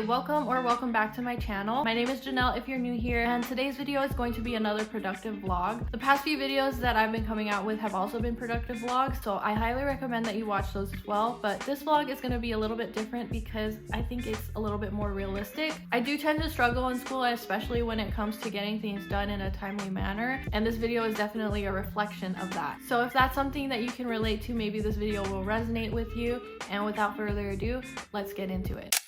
welcome back to my channel. My name is Janelle if you're new here, and today's video is going to be another productive vlog. The past few videos that I've been coming out with have also been productive vlogs, so I highly recommend that you watch those as well. But this vlog is going to be a little bit different because I think it's a little bit more realistic. I do tend to struggle in school, especially when it comes to getting things done in a timely manner, and this video is definitely a reflection of that. So if that's something that you can relate to, maybe this video will resonate with you. And without further ado, let's get into it.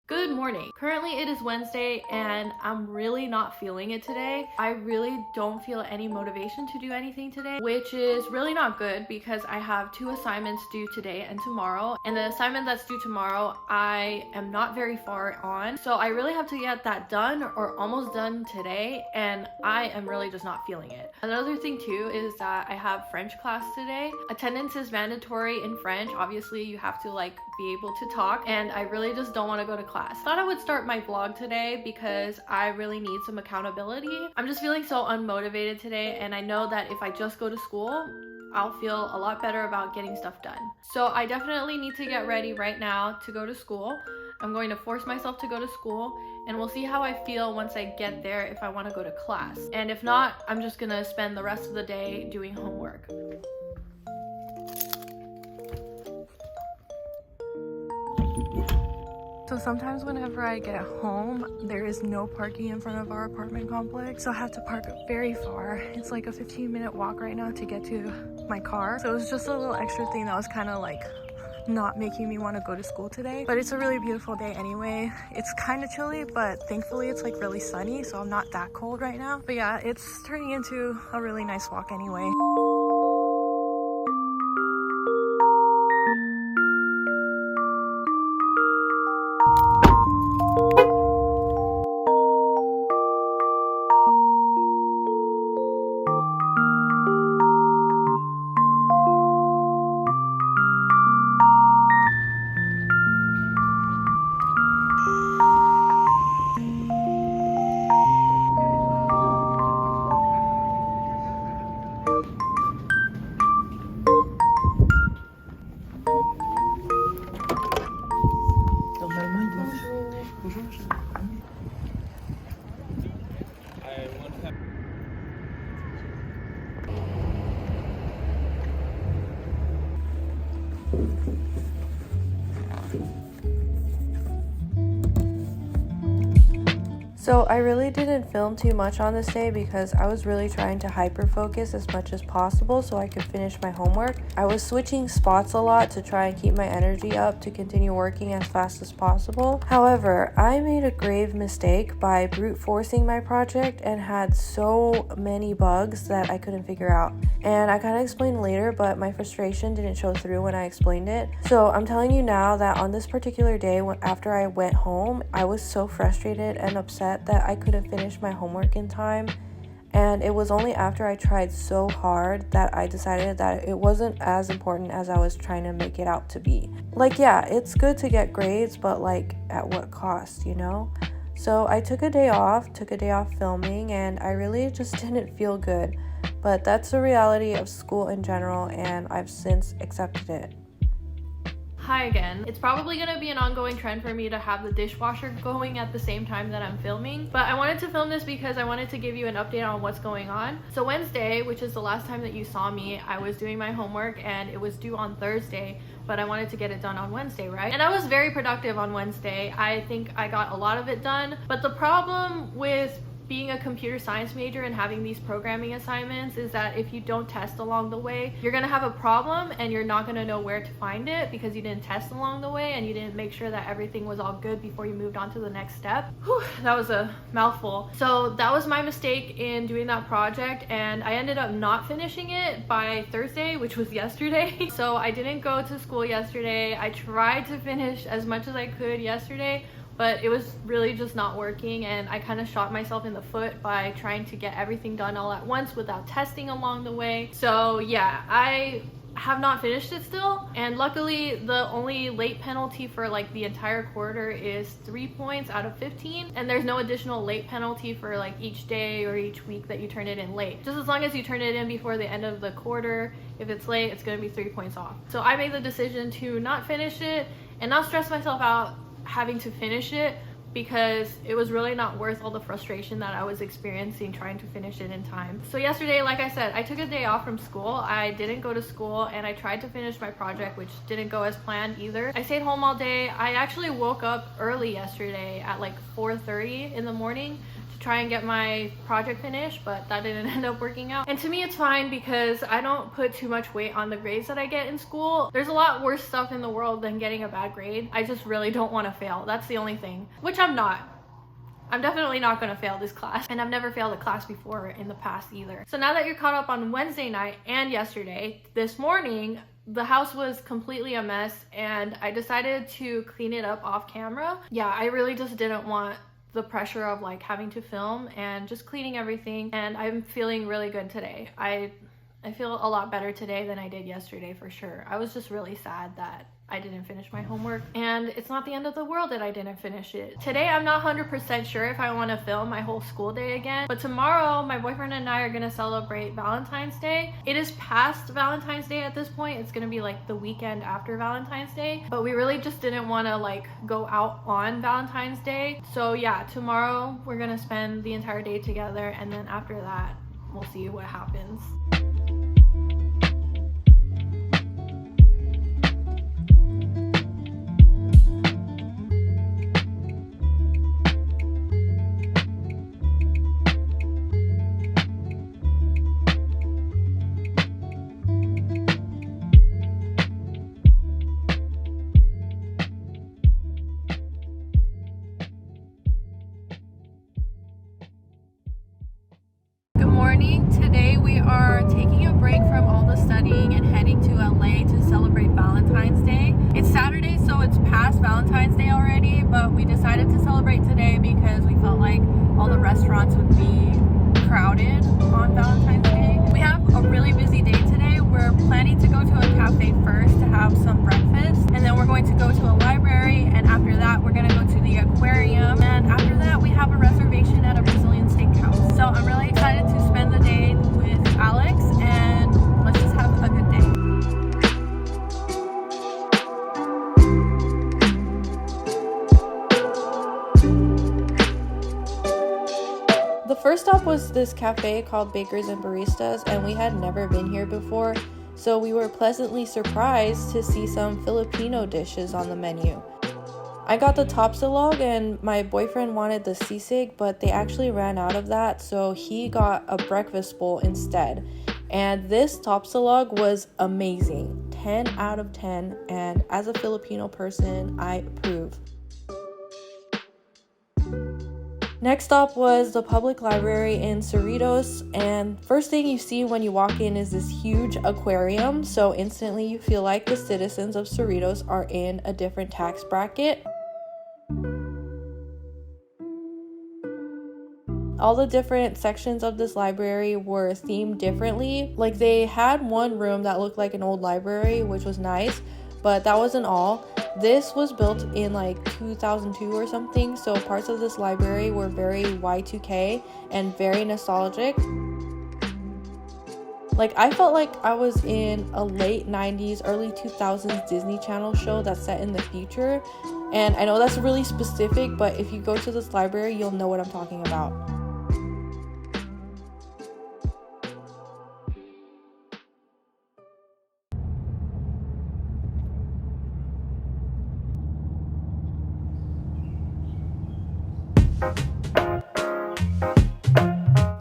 Good morning. Currently it is Wednesday and I'm really not feeling it today. I really don't feel any motivation to do anything today, which is really not good because I have 2 assignments due today and tomorrow. And the assignment that's due tomorrow, I am not very far on. So I really have to get that done or almost done today, and I am really just not feeling it. Another thing too is that I have French class today. Attendance is mandatory in French. Obviously you have to be able to talk, and I really just don't want to go to class. Thought I would start my vlog today because I really need some accountability. I'm just feeling so unmotivated today, and I know that if I just go to school, I'll feel a lot better about getting stuff done. So I definitely need to get ready right now to go to school. I'm going to force myself to go to school, and we'll see how I feel once I get there if I want to go to class. And if not, I'm just gonna spend the rest of the day doing homework. So sometimes whenever I get home, there is no parking in front of our apartment complex. So I have to park very far. It's like a 15-minute walk right now to get to my car. So it was just a little extra thing that was kind of not making me want to go to school today. But it's a really beautiful day anyway. It's kind of chilly, but thankfully it's really sunny, so I'm not that cold right now. But yeah, it's turning into a really nice walk anyway. So I really didn't film too much on this day because I was really trying to hyper focus as much as possible so I could finish my homework. I was switching spots a lot to try and keep my energy up to continue working as fast as possible. However, I made a grave mistake by brute forcing my project and had so many bugs that I couldn't figure out. And I kind of explained later, but my frustration didn't show through when I explained it. So I'm telling you now that on this particular day, after I went home, I was so frustrated and upset that I couldn't finish my homework in time. And it was only after I tried so hard that I decided that it wasn't as important as I was trying to make it out to be. Yeah, it's good to get grades, but at what cost, you know? So I took a day off filming, and I really just didn't feel good. But that's the reality of school in general, and I've since accepted it. Hi again. It's probably going to be an ongoing trend for me to have the dishwasher going at the same time that I'm filming, but I wanted to film this because I wanted to give you an update on what's going on. So Wednesday, which is the last time that you saw me, I was doing my homework and it was due on Thursday, but I wanted to get it done on Wednesday, right? And I was very productive on Wednesday. I think I got a lot of it done, but the problem with being a computer science major and having these programming assignments is that if you don't test along the way, you're gonna have a problem and you're not gonna know where to find it because you didn't test along the way and you didn't make sure that everything was all good before you moved on to the next step. Whew, that was a mouthful. So that was my mistake in doing that project, and I ended up not finishing it by Thursday, which was yesterday. So I didn't go to school yesterday. I tried to finish as much as I could yesterday, but it was really just not working, and I kind of shot myself in the foot by trying to get everything done all at once without testing along the way. So yeah, I have not finished it still, and luckily the only late penalty for the entire quarter is 3 points out of 15, and there's no additional late penalty for each day or each week that you turn it in late. Just as long as you turn it in before the end of the quarter, if it's late, it's going to be 3 points off. So I made the decision to not finish it and not stress myself out having to finish it, because it was really not worth all the frustration that I was experiencing trying to finish it in time. So yesterday, like I said, I took a day off from school. I didn't go to school, and I tried to finish my project, which didn't go as planned either. I stayed home all day. I actually woke up early yesterday at like 4:30 in the morning to try and get my project finished, but that didn't end up working out. And to me, it's fine because I don't put too much weight on the grades that I get in school. There's a lot worse stuff in the world than getting a bad grade. I just really don't want to fail. That's the only thing, which I'm not. I'm definitely not going to fail this class, and I've never failed a class before in the past either. So now that you're caught up on Wednesday night and yesterday, this morning the house was completely a mess, and I decided to clean it up off camera. Yeah, I really just didn't want the pressure of like having to film and just cleaning everything, and I'm feeling really good today. I feel a lot better today than I did yesterday for sure. I was just really sad that I didn't finish my homework, and it's not the end of the world that I didn't finish it. Today I'm not 100% sure if I want to film my whole school day again, but tomorrow my boyfriend and I are gonna celebrate Valentine's Day. It is past Valentine's Day at this point. It's gonna be like the weekend after Valentine's Day, but we really just didn't want to like go out on Valentine's Day. So yeah, tomorrow we're gonna spend the entire day together, and then after that we'll see what happens. Today we are taking a break from all the studying and heading to LA to celebrate Valentine's Day. It's Saturday, so it's past Valentine's Day already, but we decided to celebrate today because we felt like all the restaurants would be crowded on Valentine's Day. We have a really busy day today. We're planning to go to a cafe first to have some breakfast, and then we're going to go to a library, and after that we're going to go to the aquarium, and after that we have a reservation at a Brazilian steakhouse. So I'm really excited to spend the day with Alex, and let's just have a good day. The first stop was this cafe called Bakers and Baristas, and we had never been here before, so we were pleasantly surprised to see some Filipino dishes on the menu. I got the tapsilog, and my boyfriend wanted the sisig, but they actually ran out of that, so he got a breakfast bowl instead. And this tapsilog was amazing. 10 out of 10, and as a Filipino person, I approve. Next stop was the public library in Cerritos, and first thing you see when you walk in is this huge aquarium, so instantly you feel like the citizens of Cerritos are in a different tax bracket. All the different sections of this library were themed differently. Like, they had one room that looked like an old library, which was nice, but that wasn't all. This was built in like 2002 or something, so parts of this library were very Y2K and very nostalgic. Like, I felt like I was in a late 90s, early 2000s Disney Channel show that's set in the future. And I know that's really specific, but if you go to this library, you'll know what I'm talking about.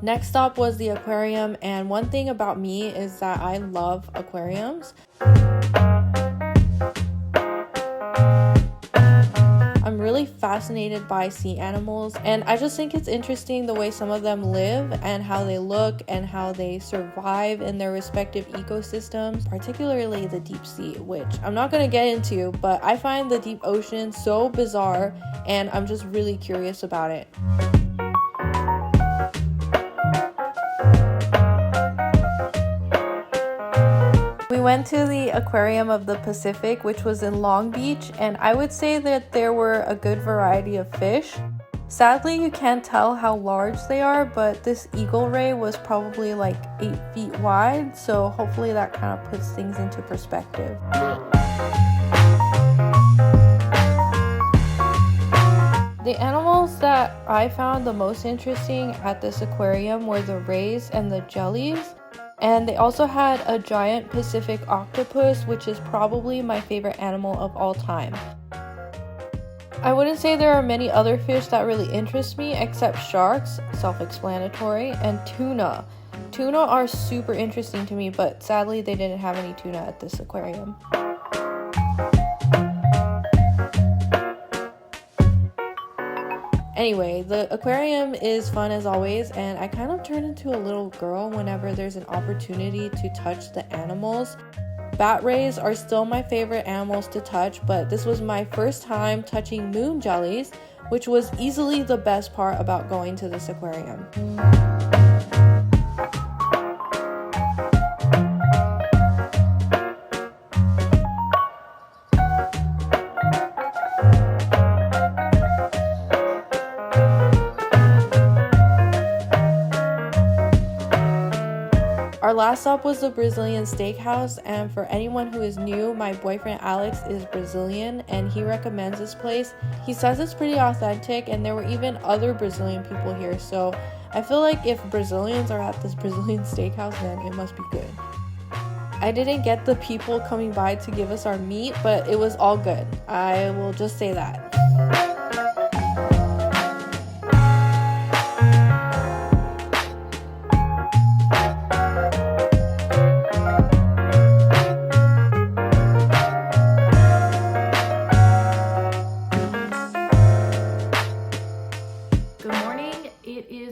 Next stop was the aquarium, and one thing about me is that I love aquariums. I'm really fascinated by sea animals, and I just think it's interesting the way some of them live and how they look and how they survive in their respective ecosystems, particularly the deep sea, which I'm not going to get into, but I find the deep ocean so bizarre, and I'm just really curious about it. We went to the Aquarium of the Pacific, which was in Long Beach, and I would say that there were a good variety of fish. Sadly, you can't tell how large they are, but this eagle ray was probably like 8 feet wide, so hopefully that kind of puts things into perspective. The animals that I found the most interesting at this aquarium were the rays and the jellies. And they also had a giant Pacific octopus, which is probably my favorite animal of all time. I wouldn't say there are many other fish that really interest me except sharks, self-explanatory, and tuna. Tuna are super interesting to me, but sadly they didn't have any tuna at this aquarium. Anyway, the aquarium is fun as always, and I kind of turn into a little girl whenever there's an opportunity to touch the animals. Bat rays are still my favorite animals to touch, but this was my first time touching moon jellies, which was easily the best part about going to this aquarium. Our last stop was the Brazilian Steakhouse, and for anyone who is new, my boyfriend Alex is Brazilian and he recommends this place. He says it's pretty authentic, and there were even other Brazilian people here, so I feel like if Brazilians are at this Brazilian Steakhouse, then it must be good. I didn't get the people coming by to give us our meat, but it was all good. I will just say that.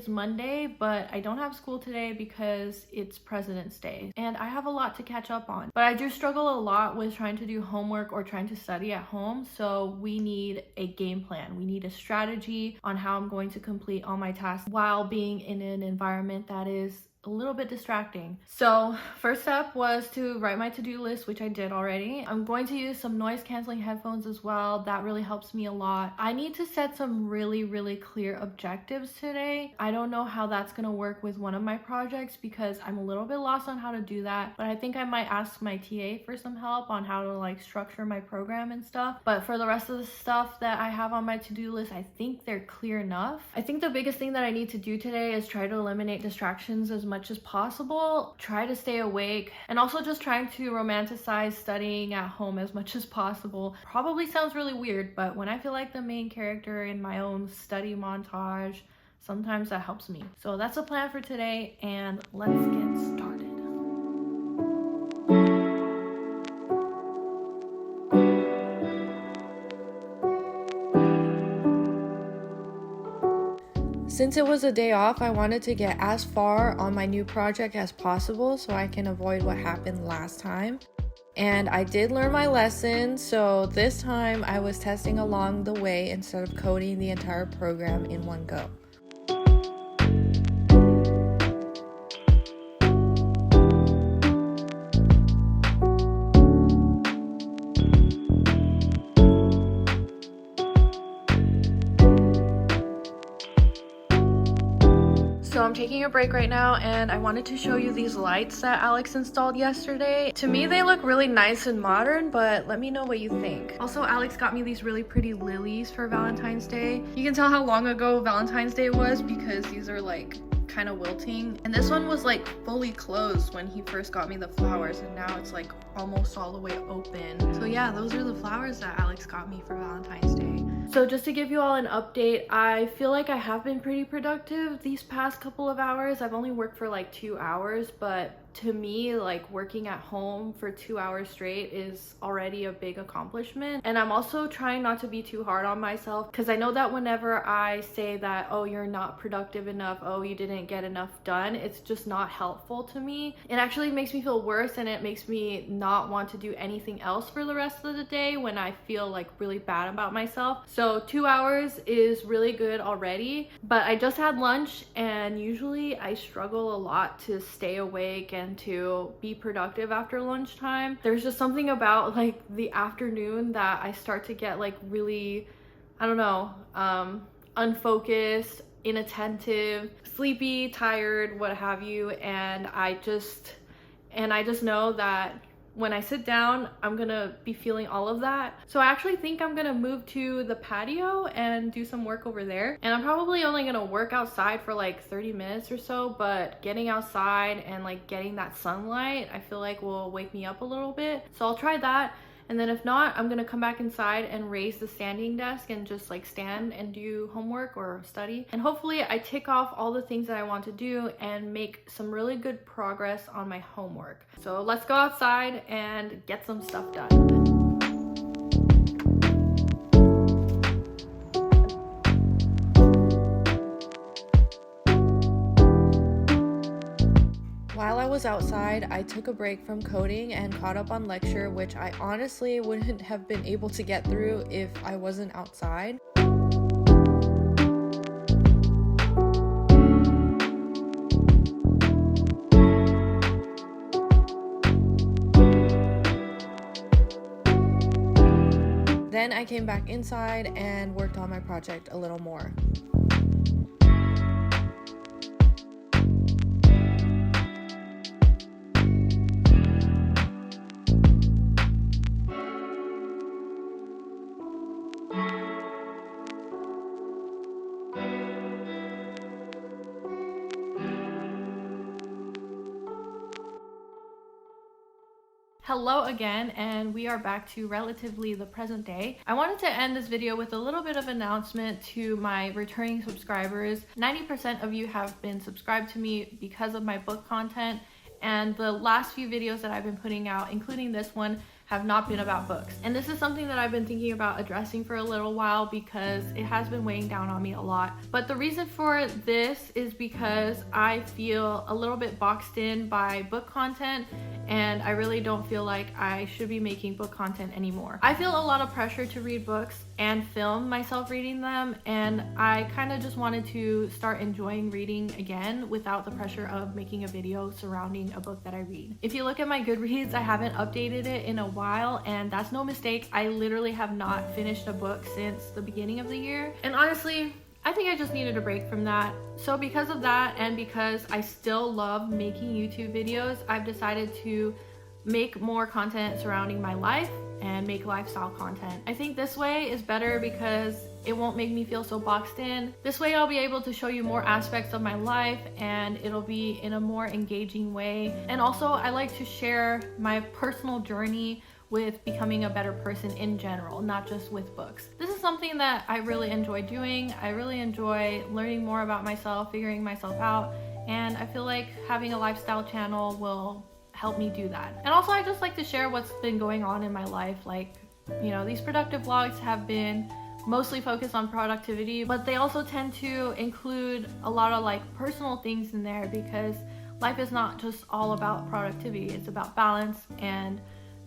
Monday, but I don't have school today because it's President's Day and I have a lot to catch up on. But I do struggle a lot with trying to do homework or trying to study at home, so we need a game plan. We need a strategy on how I'm going to complete all my tasks while being in an environment that is a little bit distracting. So first step was to write my to-do list, which I did already. I'm going to use some noise canceling headphones as well. That really helps me a lot. I need to set some really clear objectives today. I don't know how that's gonna work with one of my projects because I'm a little bit lost on how to do that, but I think I might ask my TA for some help on how to like structure my program and stuff. But for the rest of the stuff that I have on my to-do list, I think they're clear enough. I think the biggest thing that I need to do today is try to eliminate distractions as much as possible, try to stay awake, and also just trying to romanticize studying at home as much as possible. Probably sounds really weird, but when I feel like the main character in my own study montage, sometimes that helps me. So that's the plan for today, and let's get started. Since it was a day off, I wanted to get as far on my new project as possible so I can avoid what happened last time. And I did learn my lesson, so this time I was testing along the way instead of coding the entire program in one go. So I'm taking a break right now, and I wanted to show you these lights that Alex installed yesterday. To me, they look really nice and modern, but let me know what you think. Also, Alex got me these really pretty lilies for Valentine's Day. You can tell how long ago Valentine's Day was because these are like kind of wilting, and this one was like fully closed when he first got me the flowers, and now it's like almost all the way open. So yeah, those are the flowers that Alex got me for Valentine's Day. So just to give you all an update, I feel like I have been pretty productive these past couple of hours. I've only worked for like 2 hours, but to me, like working at home for 2 hours straight is already a big accomplishment. And I'm also trying not to be too hard on myself, because I know that whenever I say that, oh, you're not productive enough, oh, you didn't get enough done, it's just not helpful to me. It actually makes me feel worse, and it makes me not want to do anything else for the rest of the day when I feel like really bad about myself. So 2 hours is really good already, but I just had lunch, and usually I struggle a lot to stay awake and to be productive after lunchtime. There's just something about like the afternoon that I start to get like really, I don't know, unfocused, inattentive, sleepy, tired, what have you, and I just know that when I sit down, I'm gonna be feeling all of that. So I actually think I'm gonna move to the patio and do some work over there. And I'm probably only gonna work outside for like 30 minutes or so, but getting outside and like getting that sunlight, I feel like will wake me up a little bit. So I'll try that. And then if not, I'm gonna come back inside and raise the standing desk and just like stand and do homework or study. And hopefully I tick off all the things that I want to do and make some really good progress on my homework. So let's go outside and get some stuff done. While I was outside, I took a break from coding and caught up on lecture, which I honestly wouldn't have been able to get through if I wasn't outside. Then I came back inside and worked on my project a little more. Hello again, and we are back to relatively the present day. I wanted to end this video with a little bit of announcement to my returning subscribers. 90% of you have been subscribed to me because of my book content, and the last few videos that I've been putting out, including this one, have not been about books. And this is something that I've been thinking about addressing for a little while because it has been weighing down on me a lot. But the reason for this is because I feel a little bit boxed in by book content, and I really don't feel like I should be making book content anymore. I feel a lot of pressure to read books and film myself reading them, and I kind of just wanted to start enjoying reading again without the pressure of making a video surrounding a book that I read. If you look at my Goodreads, I haven't updated it in a while, and that's no mistake. I literally have not finished a book since the beginning of the year, and honestly, I think I just needed a break from that. So because of that, and because I still love making YouTube videos, I've decided to make more content surrounding my life and make lifestyle content. I think this way is better because it won't make me feel so boxed in. This way I'll be able to show you more aspects of my life, and it'll be in a more engaging way. And also I like to share my personal journey with becoming a better person in general, not just with books. This is something that I really enjoy doing. I really enjoy learning more about myself, figuring myself out, and I feel like having a lifestyle channel will help me do that. And also I just like to share what's been going on in my life. Like, you know, these productive vlogs have been mostly focused on productivity, but they also tend to include a lot of like personal things in there, because life is not just all about productivity. It's about balance and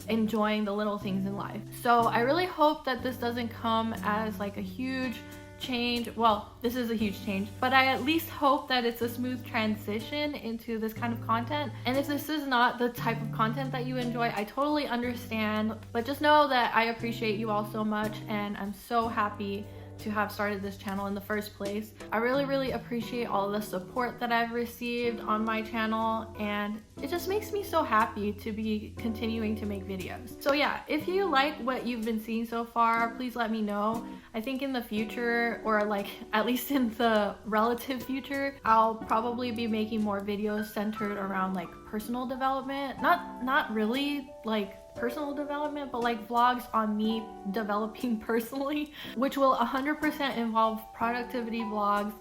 enjoying the little things in life. So I really hope that this doesn't come as like a huge change. Well, this is a huge change, but I at least hope that it's a smooth transition into this kind of content. And if this is not the type of content that you enjoy, I totally understand, but just know that I appreciate you all so much, and I'm so happy to have started this channel in the first place. I really appreciate all the support that I've received on my channel, and it just makes me so happy to be continuing to make videos. So yeah, if you like what you've been seeing so far, please let me know. I think in the future, or like at least in the relative future, I'll probably be making more videos centered around like personal development. Not really like personal development, but like vlogs on me developing personally, which will 100% involve productivity vlogs,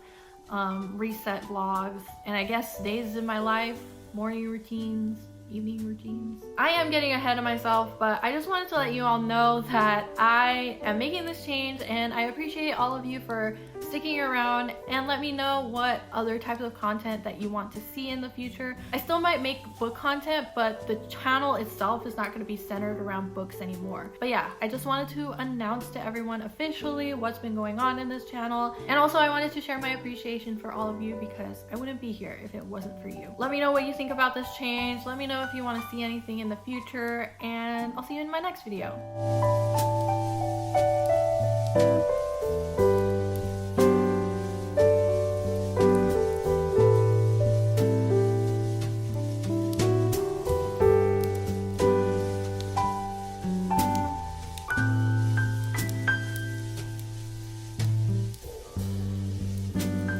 reset vlogs, and I guess days in my life, morning routines, evening routines. I am getting ahead of myself, but I just wanted to let you all know that I am making this change, and I appreciate all of you for sticking around, and let me know what other types of content that you want to see in the future. I still might make book content, but the channel itself is not going to be centered around books anymore. But yeah, I just wanted to announce to everyone officially what's been going on in this channel, and also I wanted to share my appreciation for all of you, because I wouldn't be here if it wasn't for you. Let me know what you think about this change. Let me know if you want to see anything in the future, and I'll see you in my next video.